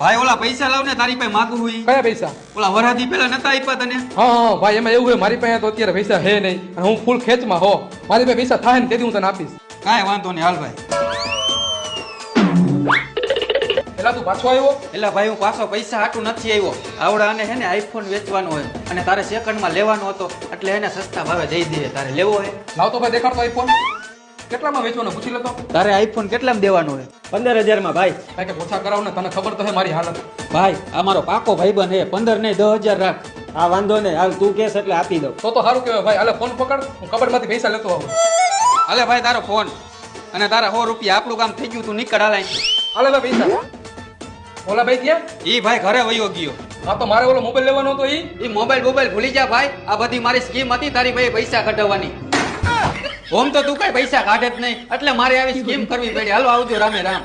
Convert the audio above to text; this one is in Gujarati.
ભાઈ ઓલા પૈસા લાવ ને તારી પાસે માગું હોય. કયા પૈસા? ઓલા વરાથી પેલા નતા આપ્યા તને? હા ભાઈ એમાં એવું હોય મારી પાસે તો અત્યારે પૈસા હે નહીં અને હું ફૂલ ખેંચમાં હો. મારી પાસે પૈસા થાય ને તેથી હું તને આપીશ. કાંઈ વાંધો નહીં હાલ ભાઈ. પેલા તું પાછો આવ્યો? એટલે ભાઈ હું પાછો પૈસા હાટું નથી આવ્યો. આવડા અને હે ને આઈફોન વેચવાનો હોય અને તારે સેકન્ડમાં લેવાનો હતો એટલે એને સસ્તા ભાવે જઈ દે. તારે લેવો હોય? લાવ તો ભાઈ દેખાડતો આઈફોન. કેટલામાં વેચવાનો પૂછી લેતો. તારે આઈફોન કેટલામાં દેવાનો હોય? 15,000 માં ભાઈ. કાંઈ કે ઓછા કરાવ ને, તને ખબર તો હે મારી હાલત. ભાઈ આ મારો પાકો ભાઈબંધ હે, 15 નહીં 10,000 રાખ. હા વાંધો નહીં, હાલ તું કેસ એટલે આપી દઉં. તો સારું કહેવાય ભાઈ. હાલે ફોન પકડ, હું કબડમાંથી પૈસા લેતો આવું. હાલે ભાઈ તારો ફોન અને તારા 100 રૂપિયા. આપણું કામ થઈ ગયું, તું નીકળ હાલ. હાલે ભાઈ પૈસા. ઓલા ભાઈ ક્યાં? ઈ ભાઈ ઘરે વયો ગયો. હા તો મારે ઓલો મોબાઈલ લેવાનો હતો ઈ. ઈ મોબાઈલ ભૂલી જા ભાઈ. આ બધી મારી સ્કીમ હતી તારી ભાઈ પૈસા કઢાવવાની. ઓમ તો તું કઈ પૈસા કાઢે જ નહીં એટલે મારે આવી સ્કીમ કરવી પડી. હાલો આવજો રામે રામ.